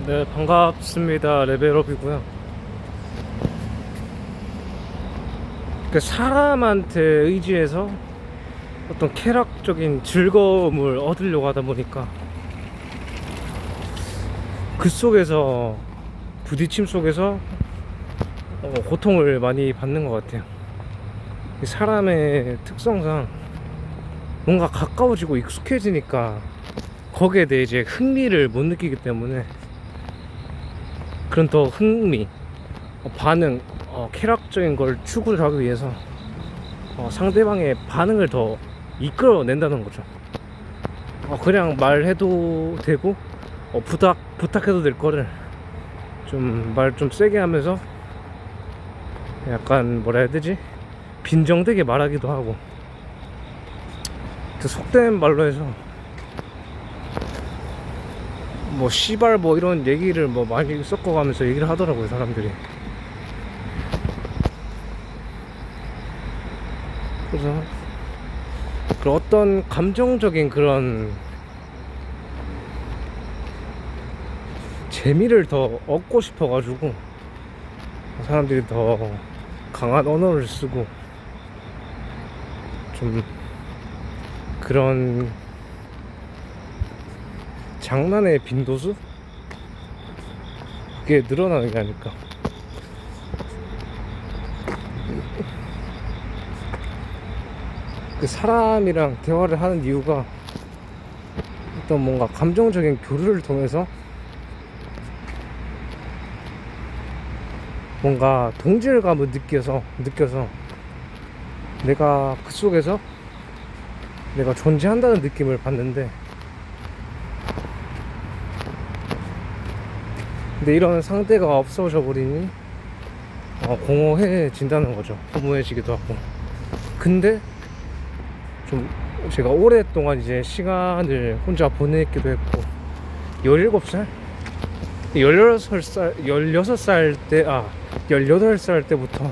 네, 반갑습니다. 레벨업이고요. 사람한테 의지해서 어떤 쾌락적인 즐거움을 얻으려고 하다 보니까 그 속에서 부딪힘 속에서 고통을 많이 받는 것 같아요. 사람의 특성상 뭔가 가까워지고 익숙해지니까 거기에 대해 이제 흥미를 못 느끼기 때문에 그런 더 흥미, 반응, 쾌락적인 걸 추구를 하기 위해서 상대방의 반응을 더 이끌어낸다는 거죠. 그냥 말해도 되고 부탁해도 될 거를 좀 말 좀 세게 하면서 약간 뭐라 해야 되지? 빈정되게 말하기도 하고, 그 속된 말로 해서 뭐 씨발 뭐 이런 얘기를 뭐 많이 섞어가면서 얘기를 하더라고요, 사람들이. 그래서 그 어떤 감정적인 그런 재미를 더 얻고 싶어가지고 사람들이 더 강한 언어를 쓰고 좀 그런 장난의 빈도수? 그게 늘어나는 게 아닐까. 그 사람이랑 대화를 하는 이유가 어떤 뭔가 감정적인 교류를 통해서 뭔가 동질감을 느껴서 내가 그 속에서 내가 존재한다는 느낌을 받는데, 근데 이런 상대가 없어져 버리니 공허해진다는 거죠. 허무해지기도 하고. 근데 좀 제가 오랫동안 이제 시간을 혼자 보냈기도 했고, 17살? 16살 때, 18살 때부터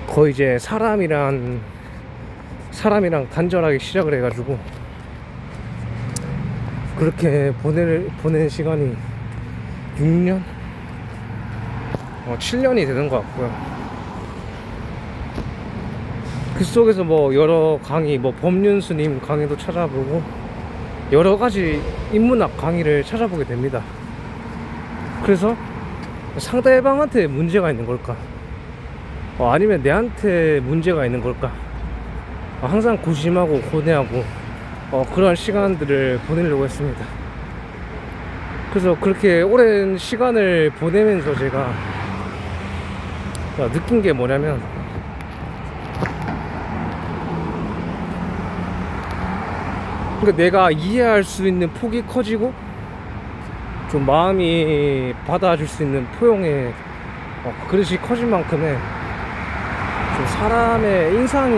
거의 이제 사람이랑 단절하기 시작을 해가지고 그렇게 보낸 시간이 6년? 7년이 되는 것 같고요. 그 속에서 뭐 여러 강의, 뭐 법륜스님 강의도 찾아보고 여러 가지 인문학 강의를 찾아보게 됩니다. 그래서 상대방한테 문제가 있는 걸까? 아니면 내한테 문제가 있는 걸까? 항상 고심하고 고뇌하고 그런 시간들을 보내려고 했습니다. 그래서 그렇게 오랜 시간을 보내면서 제가 느낀 게 뭐냐면, 그러니까 내가 이해할 수 있는 폭이 커지고 좀 마음이 받아줄 수 있는 포용의 그릇이 커진 만큼의 좀 사람의 인상이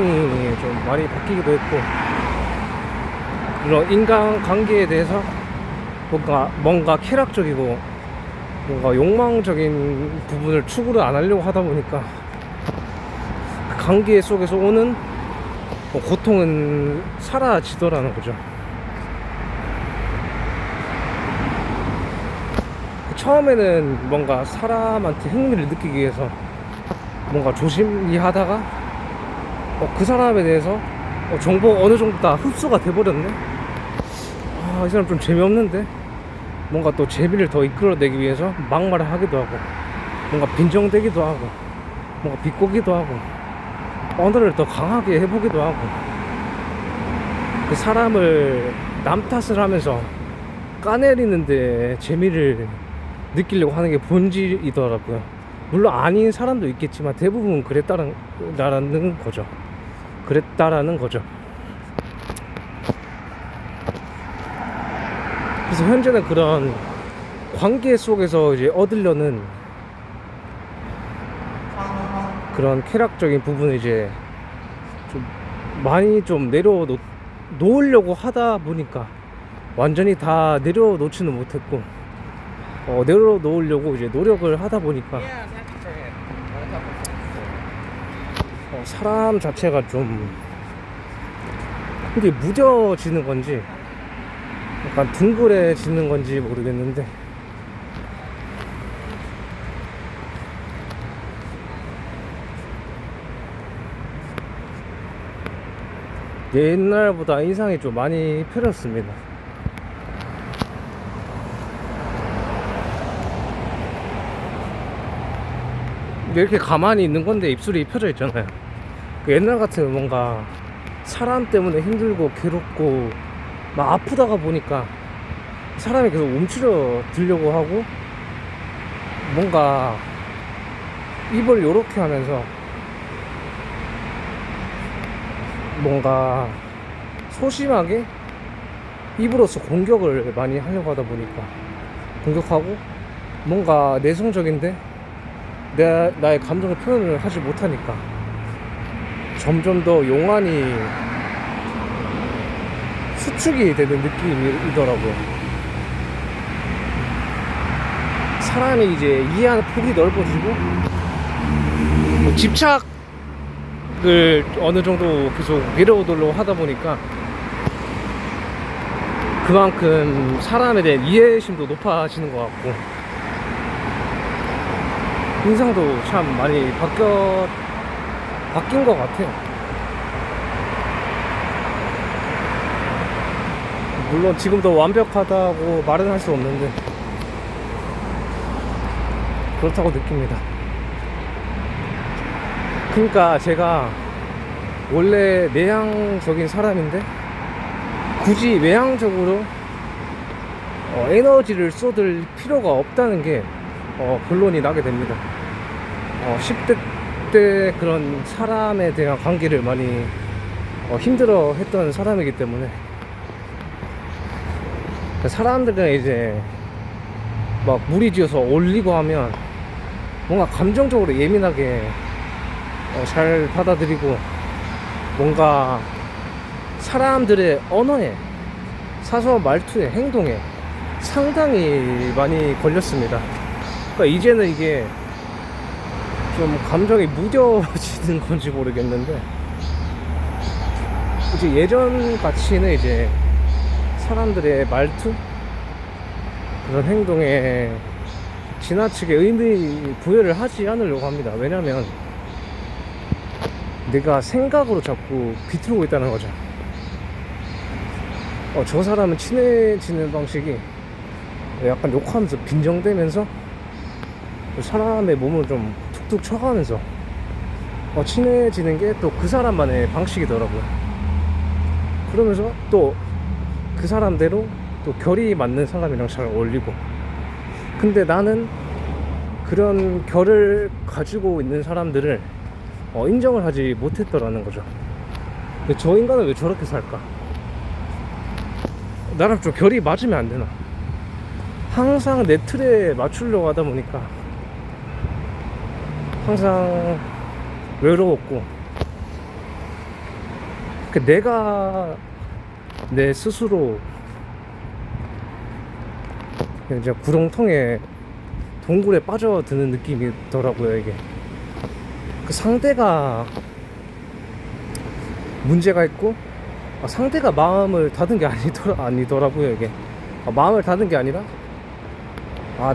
좀 많이 바뀌기도 했고, 그런 인간관계에 대해서 뭔가 쾌락적이고 뭔가 욕망적인 부분을 추구를 안 하려고 하다 보니까 그 관계 속에서 오는 고통은 사라지더라는 거죠. 처음에는 뭔가 사람한테 흥미를 느끼기 위해서 뭔가 조심히 하다가 그 사람에 대해서 정보가 어느 정도 다 흡수가 돼버렸네. 이 사람 좀 재미없는데, 뭔가 또 재미를 더 이끌어내기 위해서 막말을 하기도 하고, 뭔가 빈정대기도 하고, 뭔가 비꼬기도 하고, 언어를 더 강하게 해보기도 하고, 그 사람을 남 탓을 하면서 까내리는데 재미를 느끼려고 하는 게 본질이더라고요. 물론 아닌 사람도 있겠지만 대부분 그랬다라는 거죠. 그래서 현재는 그런 관계 속에서 이제 얻으려는 그런 쾌락적인 부분을 이제 좀 많이 좀 내려놓으려고 하다 보니까 완전히 다 내려놓지는 못했고, 내려놓으려고 이제 노력을 하다 보니까 사람 자체가 좀 이게 무뎌지는 건지 약간 둥그레지는 건지 모르겠는데, 옛날보다 인상이 좀 많이 펴졌습니다. 이렇게 가만히 있는 건데 입술이 펴져 있잖아요. 옛날 같으면 뭔가 사람 때문에 힘들고 괴롭고 막 아프다가 보니까 사람이 계속 움츠려 들려고 하고 뭔가 입을 요렇게 하면서 뭔가 소심하게 입으로써 공격을 많이 하려고 하다 보니까 공격하고 뭔가 내성적인데 나의 감정을 표현을 하지 못하니까 점점 더 용안이 수축이 되는 느낌이더라고요. 사람이 이제 이해하는 폭이 넓어지고 뭐 집착을 어느 정도 계속 내려오도록 하다 보니까 그만큼 사람에 대한 이해심도 높아지는 것 같고 인상도 참 많이 바뀐 것 같아요. 물론 지금도 완벽하다고 말은 할 수 없는데 그렇다고 느낍니다. 그러니까 제가 원래 내향적인 사람인데 굳이 외향적으로 에너지를 쏟을 필요가 없다는 게 결론이 나게 됩니다. 10대 때 그런 사람에 대한 관계를 많이 힘들어 했던 사람이기 때문에 사람들은 이제 막 무리지어서 올리고 하면 뭔가 감정적으로 예민하게 잘 받아들이고 뭔가 사람들의 언어에 사소한 말투에 행동에 상당히 많이 걸렸습니다. 그러니까 이제는 이게 좀 감정이 무뎌지는 건지 모르겠는데 이제 예전 같이는 이제 사람들의 말투 그런 행동에 지나치게 의미 부여를 하지 않으려고 합니다. 왜냐면 내가 생각으로 자꾸 비틀고 있다는 거죠. 저 사람은 친해지는 방식이 약간 욕하면서 빈정대면서 사람의 몸을 좀 툭툭 쳐가면서 친해지는 게 또 그 사람만의 방식이더라고요. 그러면서 또 그 사람대로 또 결이 맞는 사람이랑 잘 어울리고 근데 나는 그런 결을 가지고 있는 사람들을 인정을 하지 못했더라는 거죠. 근데 저 인간은 왜 저렇게 살까? 나랑 좀 결이 맞으면 안 되나? 항상 내 틀에 맞추려고 하다 보니까 항상 외로웠고 내가 내 스스로 이제 구렁텅에 동굴에 빠져드는 느낌이더라고요. 이게 그 상대가 문제가 있고 상대가 마음을 닫은 게 아니더라고요. 이게 마음을 닫은 게 아니라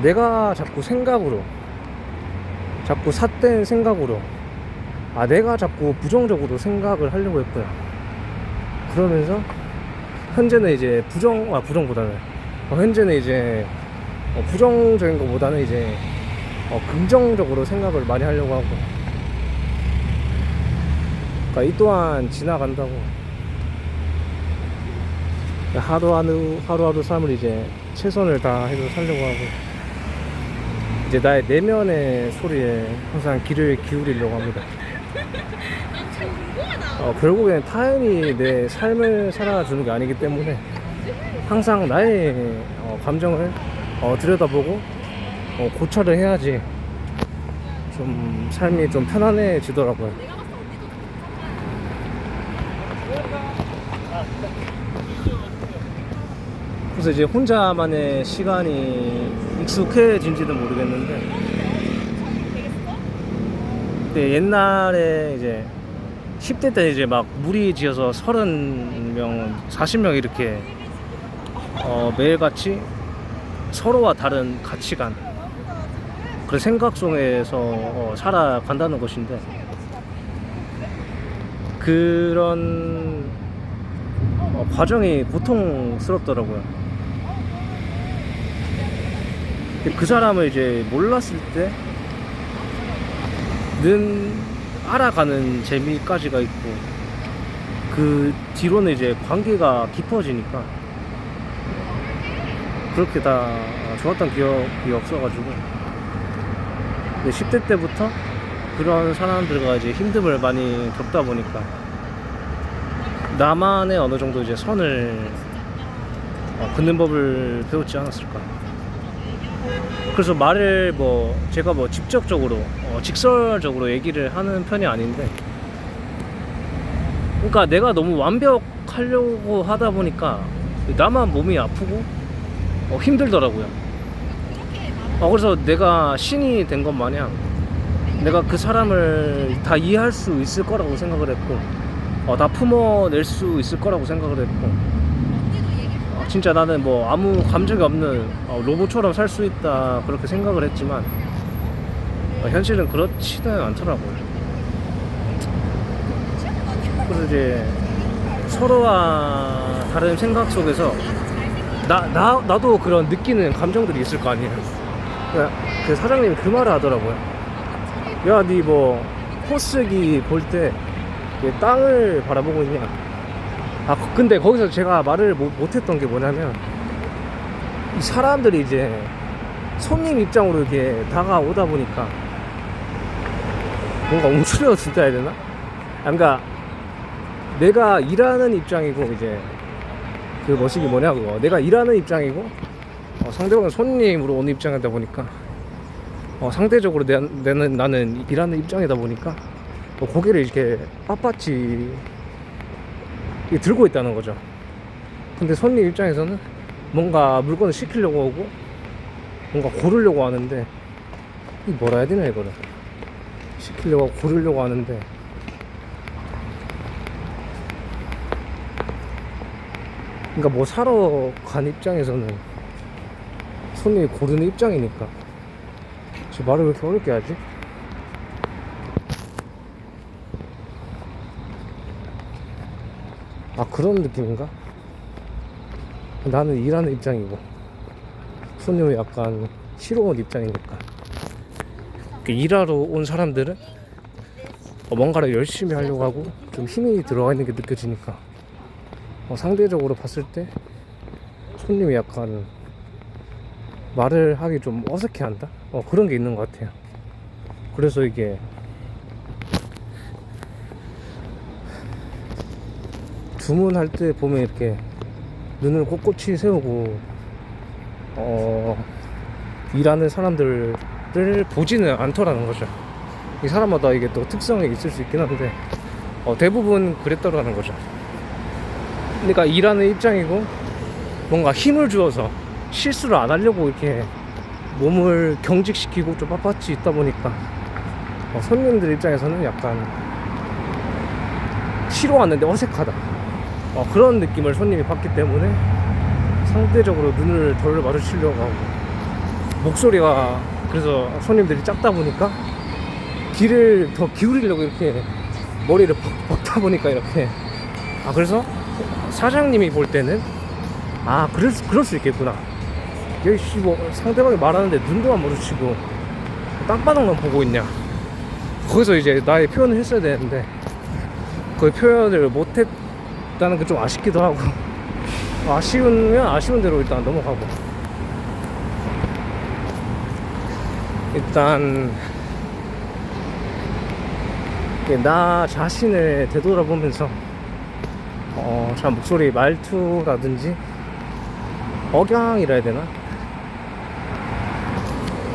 내가 자꾸 생각으로 자꾸 삿된 생각으로 내가 자꾸 부정적으로 생각을 하려고 했구나. 그러면서 현재는 이제 부정보다는 현재는 이제 부정적인 것보다는 이제 긍정적으로 생각을 많이 하려고 하고 그러니까 이 또한 지나간다고 하루하루 삶을 이제 최선을 다해서 살려고 하고 이제 나의 내면의 소리에 항상 귀를 기울이려고 합니다. 결국엔 타인이 내 삶을 살아주는 게 아니기 때문에 항상 나의 감정을 들여다보고 고찰을 해야지 좀 삶이 좀 편안해지더라고요. 그래서 이제 혼자만의 시간이 익숙해진지는 모르겠는데 근데 옛날에 이제 10대 때 이제 막 무리지어서 30명, 40명 이렇게 매일같이 서로와 다른 가치관 그런 생각 속에서 살아간다는 것인데 그런 과정이 고통스럽더라고요. 근데 그 사람을 이제 몰랐을 때는 알아가는 재미까지가 있고, 그 뒤로는 이제 관계가 깊어지니까 그렇게 다 좋았던 기억이 없어가지고. 근데 10대 때부터 그런 사람들과 이제 힘듦을 많이 겪다 보니까 나만의 어느 정도 이제 선을 긋는 법을 배웠지 않았을까. 그래서 말을 제가 직접적으로 직설적으로 얘기를 하는 편이 아닌데, 그러니까 내가 너무 완벽하려고 하다 보니까 나만 몸이 아프고 힘들더라고요. 그래서 내가 신이 된 것 마냥 내가 그 사람을 다 이해할 수 있을 거라고 생각을 했고, 다 품어낼 수 있을 거라고 생각을 했고, 진짜 나는 아무 감정이 없는 로봇처럼 살 수 있다 그렇게 생각을 했지만, 현실은 그렇지는 않더라고요. 그래서 이제 서로와 다른 생각 속에서 나도 그런 느끼는 감정들이 있을 거 아니에요. 그 사장님이 그 말을 하더라고요. 야, 니 포스기 볼 때 땅을 바라보고 있냐. 근데 거기서 제가 말을 못했던 게 뭐냐면, 이 사람들이 이제 손님 입장으로 이렇게 다가오다 보니까 뭔가 움츠려든다 해야 되나? 그러니까 내가 일하는 입장이고, 이제 그 머시기 뭐냐 그거, 내가 일하는 입장이고 상대방은 손님으로 오는 입장이다 보니까 상대적으로 나는 일하는 입장이다 보니까 고개를 이렇게 빳빳이 들고 있다는 거죠. 근데 손님 입장에서는 뭔가 물건을 시키려고 하고 뭔가 고르려고 하는데, 이 뭐라 해야 되나, 이거를 시키려고 하고 고르려고 하는데, 그러니까 사러 간 입장에서는 손님이 고르는 입장이니까. 저 말을 왜 이렇게 어렵게 하지? 그런 느낌인가? 나는 일하는 입장이고 손님은 약간 쉬러 온 입장이니까. 일하러 온 사람들은 뭔가를 열심히 하려고 하고 좀 힘이 들어가 있는 게 느껴지니까 상대적으로 봤을 때 손님이 약간 말을 하기 좀 어색해한다? 그런 게 있는 것 같아요. 그래서 이게 주문할 때 보면 이렇게 눈을 꼿꼿이 세우고 일하는 사람들을 보지는 않더라는 거죠. 이 사람마다 이게 또 특성이 있을 수 있긴 한데 대부분 그랬더라는 거죠. 그러니까 일하는 입장이고 뭔가 힘을 주어서 실수를 안 하려고 이렇게 몸을 경직시키고 좀 빳빳이 있다 보니까 손님들 입장에서는 약간 쉬러 왔는데 어색하다, 그런 느낌을 손님이 받기 때문에 상대적으로 눈을 덜 마주치려고 하고, 목소리가 그래서 손님들이 작다 보니까 귀를 더 기울이려고 이렇게 머리를 박다 보니까 이렇게 그래서 사장님이 볼 때는 그럴 수 있겠구나. 여기 상대방이 말하는데 눈도 안 마주치고 땅바닥만 보고 있냐. 거기서 이제 나의 표현을 했어야 되는데 그 표현을 못했다는 게 좀 아쉽기도 하고, 아쉬우면 아쉬운 대로 일단 넘어가고, 일단 나 자신을 되돌아보면서 참 목소리 말투라든지 억양이라 해야 되나,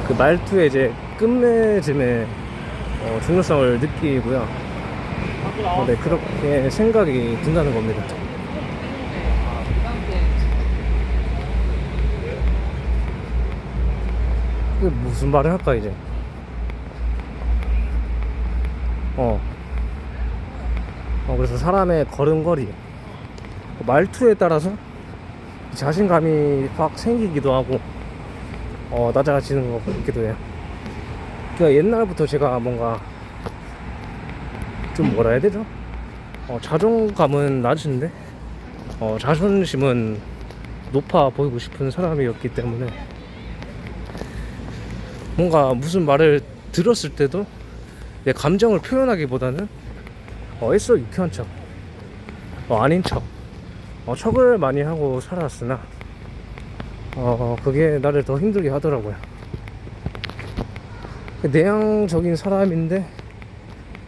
그 말투의 이제 끝맺음의 중요성을 느끼고요. 네, 그렇게 생각이 든다는 겁니다. 무슨 말을 할까 이제. 그래서 사람의 걸음걸이, 말투에 따라서 자신감이 확 생기기도 하고 낮아지는 것 같기도 해요. 그러니까 옛날부터 제가 뭔가 좀 뭐라 해야 되죠? 자존감은 낮은데 자존심은 높아 보이고 싶은 사람이었기 때문에 뭔가 무슨 말을 들었을 때도 내 감정을 표현하기보다는 애써 유쾌한 척, 아닌 척, 척을 많이 하고 살았으나 그게 나를 더 힘들게 하더라고요. 내향적인 사람인데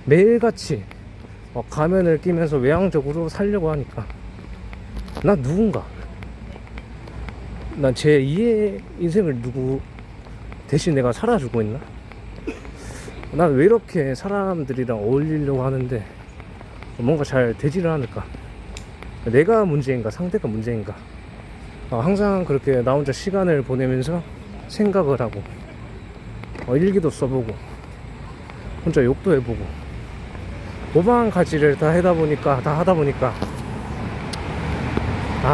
매일같이 가면을 끼면서 외향적으로 살려고 하니까 난 누군가, 난 제 2의 인생을 누구 대신 내가 살아주고 있나? 난 왜 이렇게 사람들이랑 어울리려고 하는데 뭔가 잘 되지를 않을까? 내가 문제인가 상대가 문제인가? 항상 그렇게 나 혼자 시간을 보내면서 생각을 하고 일기도 써보고 혼자 욕도 해보고 오만 가지를 다 하다 보니까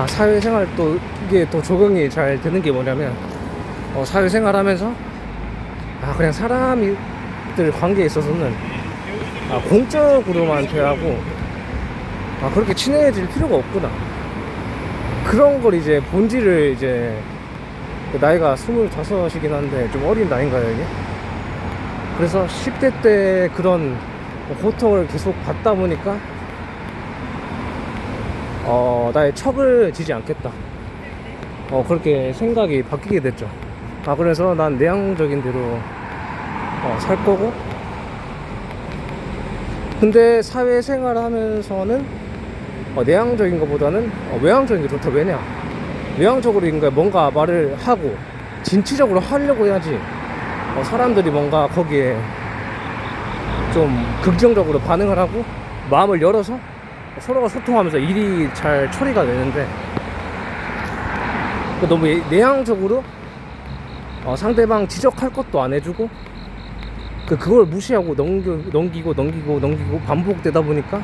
사회생활 또 이게 또 적응이 잘 되는 게 뭐냐면 사회생활 하면서 그냥 사람들 관계에 있어서는 공적으로만 대하고 그렇게 친해질 필요가 없구나, 그런 걸 이제 본질을 이제 나이가 25이긴 한데 좀 어린 나이인가요 이게? 그래서 10대 때 그런 고통을 계속 받다 보니까 나의 척을 지지 않겠다, 그렇게 생각이 바뀌게 됐죠. 그래서 난 내향적인 대로 살 거고, 근데 사회생활 하면서는 내향적인 것보다는 외향적인 게 좋다. 왜냐, 외향적으로 뭔가 말을 하고 진취적으로 하려고 해야지 사람들이 뭔가 거기에 좀 긍정적으로 반응을 하고 마음을 열어서 서로가 소통하면서 일이 잘 처리가 되는데, 너무 내향적으로 상대방 지적할 것도 안 해주고 그걸 무시하고 넘기고 반복되다 보니까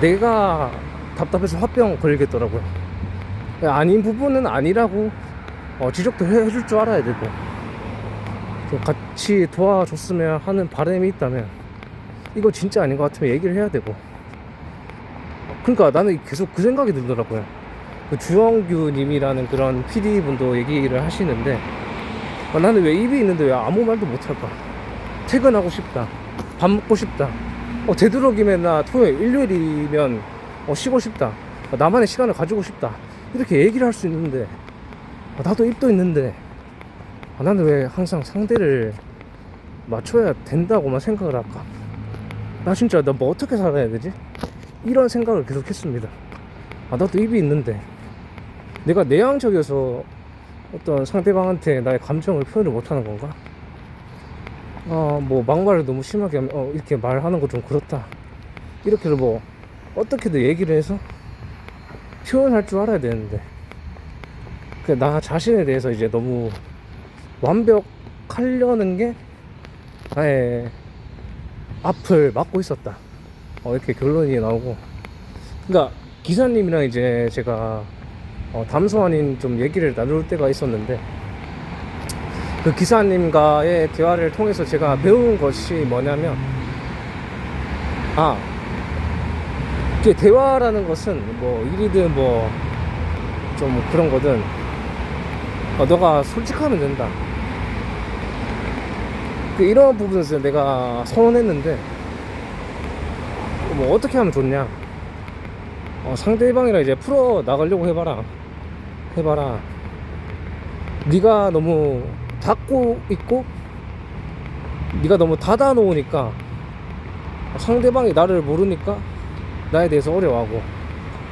내가 답답해서 화병 걸리겠더라고요. 아닌 부분은 아니라고 지적도 해줄 줄 알아야 되고, 좀 같이 도와줬으면 하는 바람이 있다면 이거 진짜 아닌 것 같으면 얘기를 해야 되고. 그러니까 나는 계속 그 생각이 들더라고요. 그 주영규 님이라는 그런 PD 분도 얘기를 하시는데 나는 왜 입이 있는데 왜 아무 말도 못할까? 퇴근하고 싶다, 밥 먹고 싶다, 되도록이면 나 토요일 일요일이면 쉬고 싶다, 나만의 시간을 가지고 싶다, 이렇게 얘기를 할 수 있는데 나도 입도 있는데 나는 왜 항상 상대를 맞춰야 된다고만 생각을 할까? 나 진짜 나 뭐 어떻게 살아야 되지? 이런 생각을 계속 했습니다. 나도 입이 있는데 내가 내향적이어서 어떤 상대방한테 나의 감정을 표현을 못하는 건가? 뭐 막말을 너무 심하게 하면 이렇게 말하는 거 좀 그렇다, 이렇게 뭐 어떻게든 얘기를 해서 표현할 줄 알아야 되는데 나 자신에 대해서 이제 너무 완벽하려는 게 나의 앞을 막고 있었다, 이렇게 결론이 나오고. 그러니까 기사님이랑 이제 제가 담소 아닌 좀 얘기를 나눌 때가 있었는데 그 기사님과의 대화를 통해서 제가 배운 것이 뭐냐면 이게 대화라는 것은 뭐 일이든 뭐 좀 그런 거든 너가 솔직하면 된다, 이런 부분에서 내가 서운했는데 뭐 어떻게 하면 좋냐, 상대방이랑 이제 풀어 나가려고 해봐라. 네가 너무 닫고 있고 네가 너무 닫아 놓으니까 상대방이 나를 모르니까 나에 대해서 어려워하고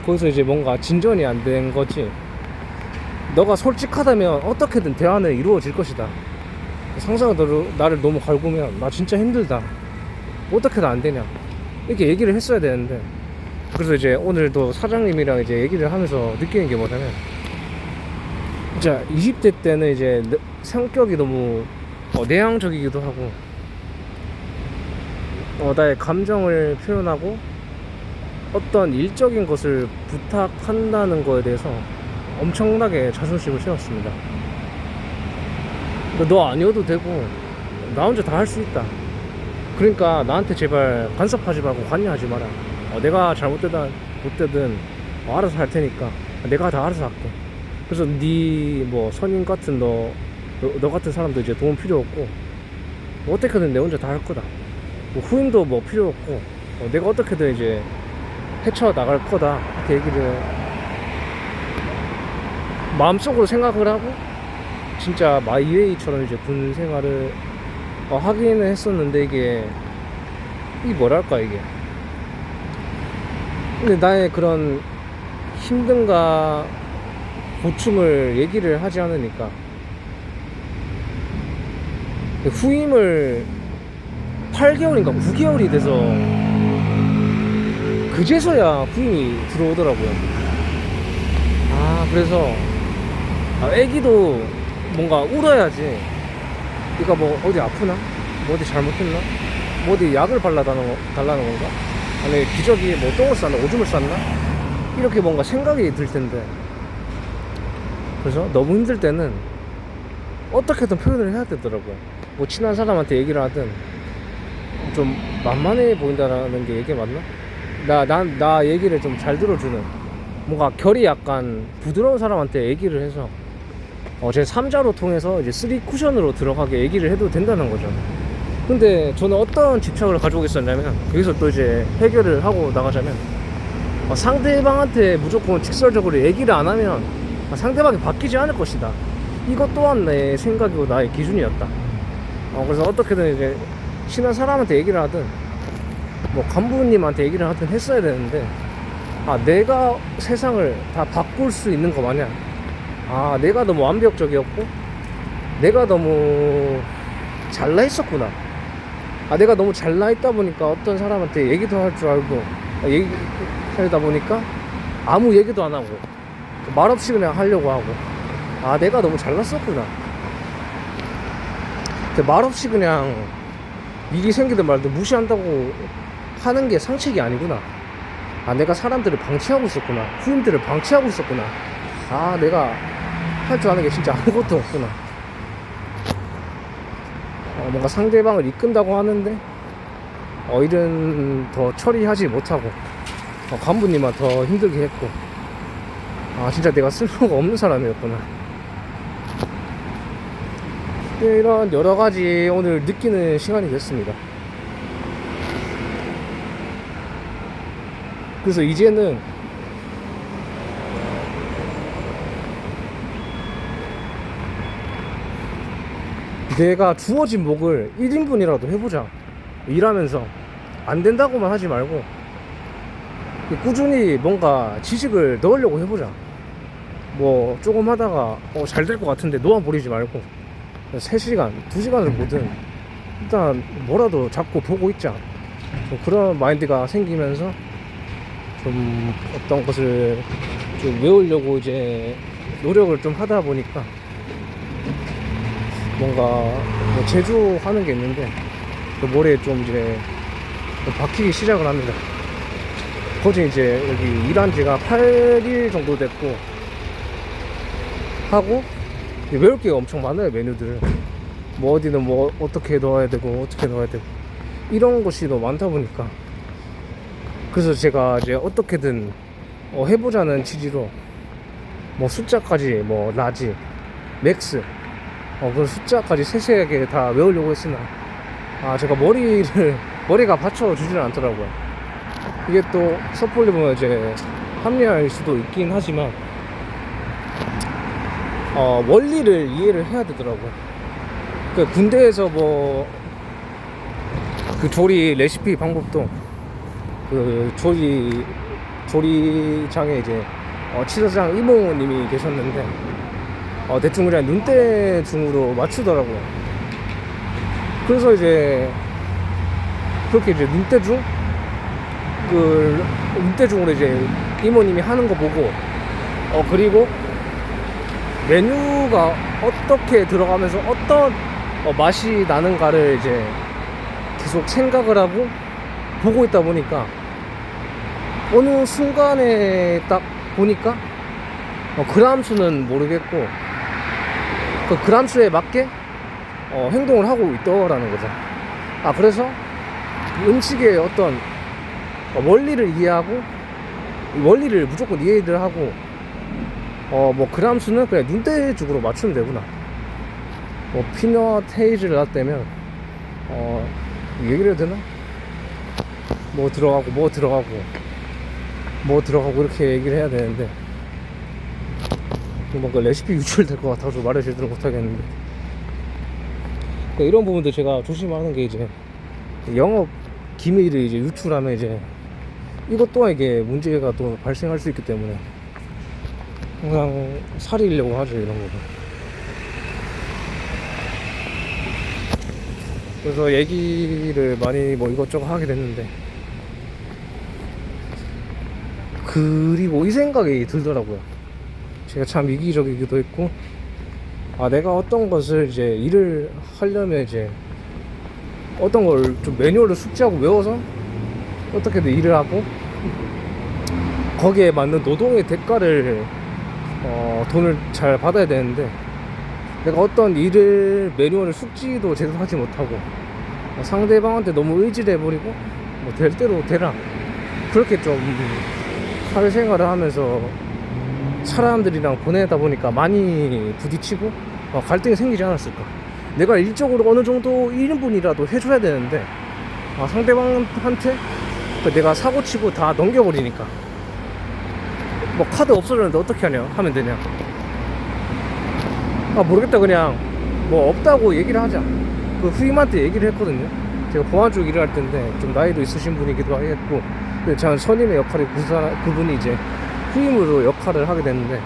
거기서 이제 뭔가 진전이 안 된 거지. 너가 솔직하다면 어떻게든 대화는 이루어질 것이다. 상사가 나를 너무 갈구면 나 진짜 힘들다, 어떻게든 안 되냐, 이렇게 얘기를 했어야 되는데. 그래서 이제 오늘도 사장님이랑 이제 얘기를 하면서 느끼는 게 뭐냐면 진짜 20대 때는 이제 성격이 너무 내향적이기도 하고 나의 감정을 표현하고 어떤 일적인 것을 부탁한다는 거에 대해서 엄청나게 자존심을 세웠습니다. 너 아니어도 되고 나 혼자 다 할 수 있다, 그러니까 나한테 제발 간섭하지 말고 관여하지 마라, 내가 잘못되든 알아서 할 테니까 내가 다 알아서 할게. 그래서 네 뭐 선임 같은 너 같은 사람도 이제 도움 필요 없고 뭐 어떻게든 내 혼자 다 할 거다. 뭐 후임도 뭐 필요 없고 내가 어떻게든 이제 헤쳐나갈 거다 이렇게 얘기를 마음속으로 생각을 하고 진짜 마이웨이처럼 이제 군 생활을 하기는 했었는데 이게 뭐랄까 이게 근데 나의 그런 힘든가 고충을 얘기를 하지 않으니까 후임을 8개월인가 9개월이 돼서 그제서야 후임이 들어오더라고요. 그래서 애기도 뭔가 울어야지 얘가 뭐 어디 아프나? 뭐 어디 잘못했나? 뭐 어디 약을 달라는 건가? 아니 기저귀 뭐 똥을 쌌나? 오줌을 쌌나? 이렇게 뭔가 생각이 들 텐데 그래서 너무 힘들 때는 어떻게든 표현을 해야 되더라고요. 뭐 친한 사람한테 얘기를 하든 좀 만만해 보인다라는 게 얘기 맞나? 나 얘기를 좀 잘 들어주는 뭔가 결이 약간 부드러운 사람한테 얘기를 해서 제 3자로 통해서 이제 3 쿠션으로 들어가게 얘기를 해도 된다는 거죠. 근데 저는 어떤 집착을 가지고 있었냐면 여기서 또 이제 해결을 하고 나가자면 상대방한테 무조건 직설적으로 얘기를 안 하면 상대방이 바뀌지 않을 것이다. 이것 또한 내 생각이고 나의 기준이었다. 그래서 어떻게든 이제 친한 사람한테 얘기를 하든 뭐 간부님한테 얘기를 하든 했어야 되는데 내가 세상을 다 바꿀 수 있는 거 마냥 내가 너무 완벽적이었고 내가 너무 잘나 있었구나. 내가 너무 잘나 있다 보니까 어떤 사람한테 얘기도 할 줄 알고 얘기하다 보니까 아무 얘기도 안 하고 말없이 그냥 하려고 하고 내가 너무 잘났었구나. 말없이 그냥 일이 생기든 말든 무시한다고 하는 게 상책이 아니구나. 내가 사람들을 방치하고 있었구나. 후임들을 방치하고 있었구나. 내가 할 줄 아는 게 진짜 아무것도 없구나. 뭔가 상대방을 이끈다고 하는데 일은 더 처리하지 못하고 간부님만 더 힘들게 했고 진짜 내가 쓸모가 없는 사람이었구나. 이런 여러가지 오늘 느끼는 시간이 됐습니다. 그래서 이제는 내가 주어진 목을 1인분이라도 해보자. 일하면서 안 된다고만 하지 말고 꾸준히 뭔가 지식을 넣으려고 해보자. 뭐 조금 하다가 잘 될 것 같은데 놓아버리지 말고 3시간, 2시간을 보든 일단 뭐라도 잡고 보고 있자. 그런 마인드가 생기면서 좀 어떤 것을 좀 외우려고 이제 노력을 좀 하다 보니까 뭔가 뭐 제조하는 게 있는데 그 머리에 좀 이제 박히기 시작을 합니다. 거진 이제 여기 일한 지가 8일 정도 됐고 하고 외울 게 엄청 많아요. 메뉴들을 뭐 어디는 뭐 어떻게 넣어야 되고 어떻게 넣어야 되고 이런 것이 너무 많다 보니까 그래서 제가 이제 어떻게든 해보자는 취지로 뭐 숫자까지 뭐 라지, 맥스 그런 숫자까지 세세하게 다 외우려고 했으나 제가 머리가 받쳐주지는 않더라고요. 이게 또 섣불리 보면 이제 합리화일 수도 있긴 하지만 원리를 이해를 해야 되더라고요. 그 군대에서 뭐 그 조리 레시피 방법도 그 조리장에 이제 치사장 이모님이 계셨는데 대충 그냥 눈대중으로 맞추더라고요. 그래서 이제 그렇게 이제 눈대중으로 이제 이모님이 하는 거 보고 그리고 메뉴가 어떻게 들어가면서 어떤 맛이 나는가를 이제 계속 생각을 하고 보고 있다 보니까 어느 순간에 딱 보니까 그람 수는 모르겠고 그 그람 수에 맞게 행동을 하고 있더라는 거죠. 그래서 음식의 어떤 원리를 이해하고 원리를 무조건 이해를 하고 뭐 그람 수는 그냥 눈대중으로 맞추면 되구나. 뭐 피넛 헤이즐 라떼면 얘기를 해도 되나? 뭐 들어가고 뭐 들어가고 뭐 들어가고 이렇게 얘기를 해야 되는데 뭔가 레시피 유출될 것 같아서 말을 제대로 못하겠는데, 그러니까 이런 부분도 제가 조심하는 게, 이제 영업 기밀을 이제 유출하면 이제 이것 또한 이게 문제가 또 발생할 수 있기 때문에 항상 사리려고 하죠, 이런 거는. 그래서 얘기를 많이 뭐 이것저것 하게 됐는데, 그리고 이 생각이 들더라고요. 제가 참 이기적이기도 했고, 내가 어떤 것을 이제 일을 하려면 이제 어떤 걸 좀 매뉴얼을 숙지하고 외워서 어떻게든 일을 하고, 거기에 맞는 노동의 대가를 돈을 잘 받아야 되는데, 내가 어떤 일을 매뉴얼을 숙지도 제대로 하지 못하고 상대방한테 너무 의지를 해버리고 뭐 될 대로 되라, 그렇게 좀 사회생활을 하면서 사람들이랑 보내다 보니까 많이 부딪히고 갈등이 생기지 않았을까. 내가 일적으로 어느 정도 1인분이라도 해줘야 되는데 상대방한테 내가 사고치고 다 넘겨버리니까, 뭐 카드 없어졌는데 어떻게 하면 되냐, 모르겠다, 그냥 뭐 없다고 얘기를 하자, 그 후임한테 얘기를 했거든요. 제가 보안 쪽 일을 할 텐데 좀 나이도 있으신 분이기도 했고, 저는 선임의 역할이 그분이 이제 후임으로 역할을 하게 됐는데,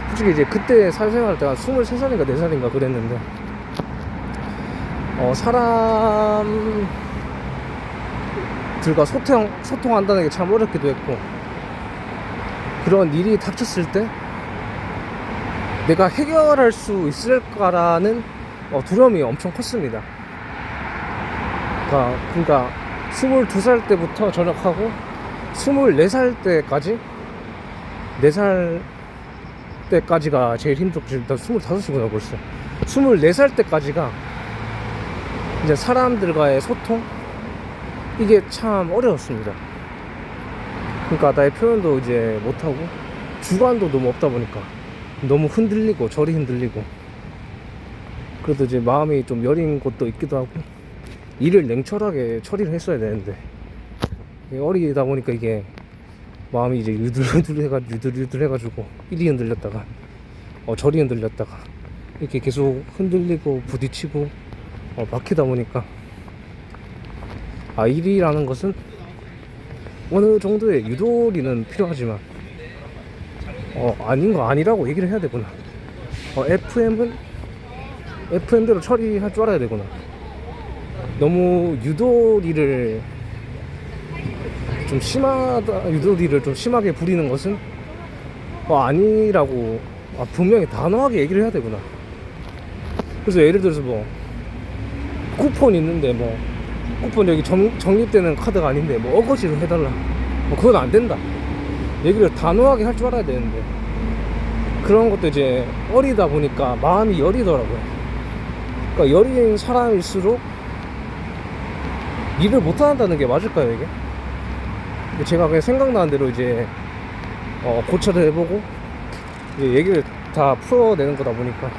솔직히 이제 그때 사회생활 할 때가 23살인가 4살인가 그랬는데, 사람들과 소통한다는 게 참 어렵기도 했고, 그런 일이 닥쳤을 때 내가 해결할 수 있을까라는 두려움이 엄청 컸습니다. 그러니까 22살 때부터 전역하고 24살 때까지, 4살 때까지가 제일 힘들었지. 나 25이구나 벌써. 24살 때까지가 이제 사람들과의 소통, 이게 참 어려웠습니다. 그러니까 나의 표현도 이제 못하고 주관도 너무 없다 보니까 너무 흔들리고 저리 흔들리고, 그래도 이제 마음이 좀 여린 것도 있기도 하고, 일을 냉철하게 처리를 했어야 되는데 어리다 보니까 이게 마음이 이제 유들유들해가지고 이리 흔들렸다가 저리 흔들렸다가 이렇게 계속 흔들리고 부딪히고 막히다 보니까, 일이라는 것은 어느 정도의 유도리는 필요하지만 아닌 거 아니라고 얘기를 해야 되구나. FM은 FM대로 처리할 줄 알아야 되구나. 너무 유도리를 좀 심하게 부리는 것은 아니라고 분명히 단호하게 얘기를 해야 되구나. 그래서 예를 들어서 뭐 쿠폰 있는데, 뭐 쿠폰 여기 적립되는 카드가 아닌데 뭐 어거지로 해달라, 그건 안 된다 얘기를 단호하게 할 줄 알아야 되는데, 그런 것도 이제 어리다 보니까 마음이 여리더라고요. 그러니까 여린 사람일수록 일을 못한다는 게 맞을까요, 이게? 제가 그냥 생각나는 대로 이제 고쳐를 해보고 이제 얘기를 다 풀어내는 거다 보니까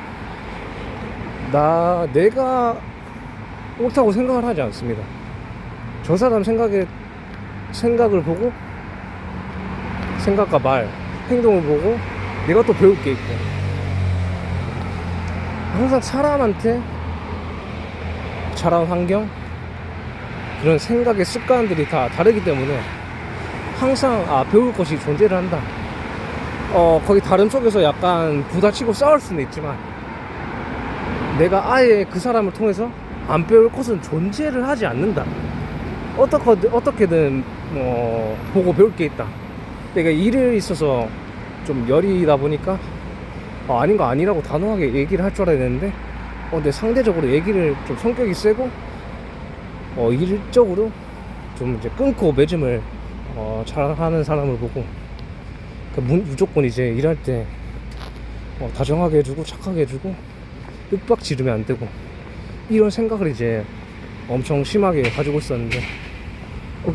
내가 옳다고 생각을 하지 않습니다. 저 사람 생각을 보고, 생각과 말, 행동을 보고 내가 또 배울 게 있고, 항상 사람한테 자란 환경, 그런 생각의 습관들이 다 다르기 때문에 항상 배울 것이 존재를 한다. 거기 다른 쪽에서 약간 부딪히고 싸울 수는 있지만 내가 아예 그 사람을 통해서 안 배울 것은 존재를 하지 않는다. 어떻게든 보고 배울 게 있다. 내가 일에 있어서 좀 열이다 보니까 아닌 거 아니라고 단호하게 얘기를 할 줄 알아야 되는데, 근데 상대적으로 얘기를 좀 성격이 세고 일적으로 좀 이제 끊고 매짐을 잘하는 사람을 보고, 무조건 이제 일할 때 다정하게 해주고 착하게 해주고 윽박 지르면 안 되고, 이런 생각을 이제 엄청 심하게 가지고 있었는데,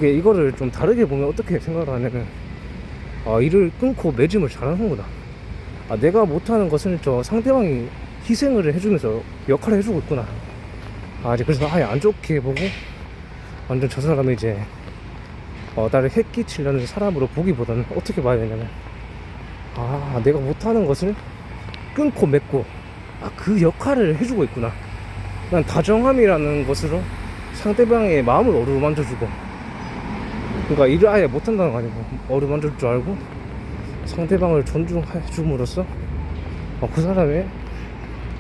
이거를 좀 다르게 보면 어떻게 생각을 하냐면, 아, 일을 끊고 매짐을 잘하는구나. 아, 내가 못하는 것을 저 상대방이 희생을 해주면서 역할을 해주고 있구나. 아, 이제 그래서 아예 안 좋게 보고 완전 저 사람이 이제 나를 해끼치려는 사람으로 보기보다는 어떻게 봐야 되냐면, 아, 내가 못하는 것을 끊고 맺고, 아, 그 역할을 해주고 있구나. 난 다정함이라는 것으로 상대방의 마음을 어루만져주고, 그러니까 일을 아예 못한다는 거 아니고 어루만질 줄 알고 상대방을 존중해줌으로써 그 사람의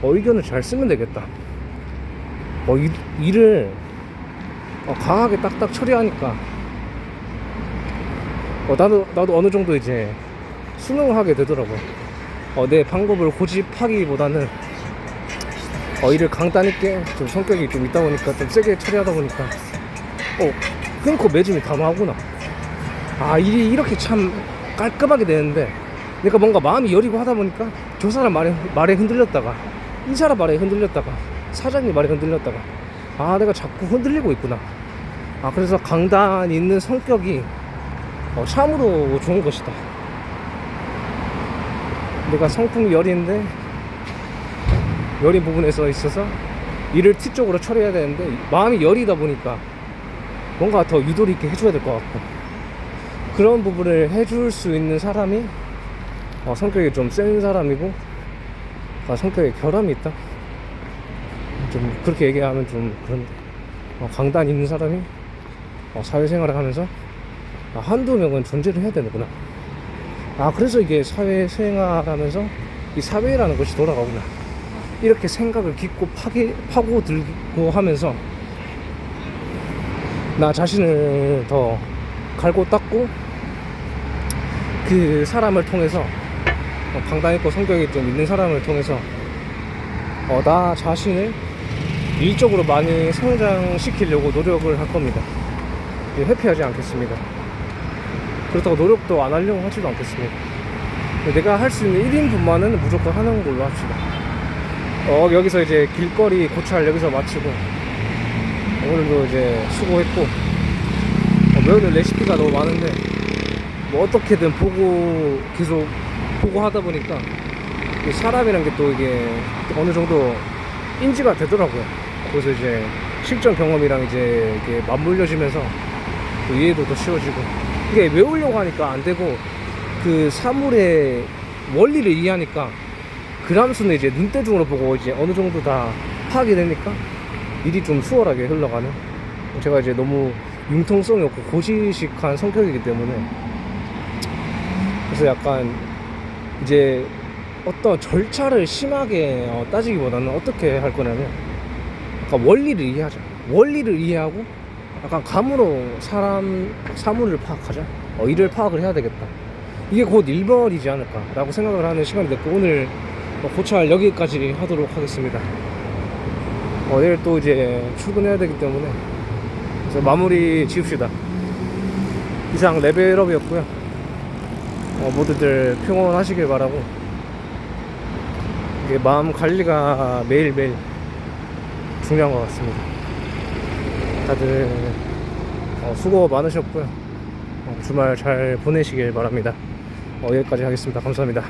의견을 잘 쓰면 되겠다. 일을 강하게 딱딱 처리하니까 나도 어느 정도 이제 순응하게 되더라고요. 내 방법을 고집하기보다는 일을 강단 있게, 좀 성격이 좀 있다 보니까 좀 세게 처리하다 보니까 끊고 매짐이 단호하구나. 아, 일이 이렇게 참 깔끔하게 되는데, 내가 뭔가 마음이 여리고 하다 보니까 저 사람 말에 흔들렸다가, 이 사람 말에 흔들렸다가, 사장님 말에 흔들렸다가, 아, 내가 자꾸 흔들리고 있구나. 아, 그래서 강단 있는 성격이 참으로 좋은 것이다. 내가 성품이 여린데, 여린 부분에서 있어서 일을 T쪽으로 처리해야 되는데 마음이 여리다 보니까 뭔가 더 유도리 있게 해줘야 될 것 같고, 그런 부분을 해줄 수 있는 사람이 성격이 좀 센 사람이고, 성격에 결함이 있다, 좀 그렇게 얘기하면 좀 그런데, 강단 있는 사람이 사회생활을 하면서 한두 명은 존재를 해야 되는구나. 아, 그래서 이게 사회생활하면서 이 사회라는 것이 돌아가구나. 이렇게 생각을 깊고 파고들고 하면서 나 자신을 더 갈고 닦고, 그 사람을 통해서 강단 있고 성격이 좀 있는 사람을 통해서 나 자신을 일적으로 많이 성장시키려고 노력을 할 겁니다. 회피하지 않겠습니다. 그렇다고 노력도 안 하려고 하지도 않겠습니다. 내가 할 수 있는 1인분만은 무조건 하는 걸로 합시다. 여기서 이제 길거리 고찰 여기서 마치고, 오늘도 이제 수고했고, 배우는 레시피가 너무 많은데 뭐 어떻게든 계속 보고 하다 보니까 사람이란 게 또 이게 어느 정도 인지가 되더라고요. 그래서 이제 실전 경험이랑 이제 이게 맞물려지면서 또 이해도 더 쉬워지고, 이게 외우려고 하니까 안 되고, 그 사물의 원리를 이해하니까 그람수는 이제 눈대중으로 보고 이제 어느 정도 다 파악이 되니까 일이 좀 수월하게 흘러가는, 제가 이제 너무 융통성이 없고 고지식한 성격이기 때문에, 그래서 약간 이제 어떤 절차를 심하게 따지기보다는 어떻게 할 거냐면, 약간 원리를 이해하자. 원리를 이해하고 약간 감으로 사물을 파악하자. 일을 파악을 해야 되겠다. 이게 곧 일벌이지 않을까 라고 생각을 하는 시간이 됐고, 오늘 고찰 여기까지 하도록 하겠습니다. 내일 또 이제 출근해야 되기 때문에 그래서 마무리 지읍시다. 이상 레벨업이었고요. 모두들 평온하시길 바라고, 이게 마음 관리가 매일매일 중요한 것 같습니다. 다들 수고 많으셨고요. 주말 잘 보내시길 바랍니다. 여기까지 하겠습니다. 감사합니다.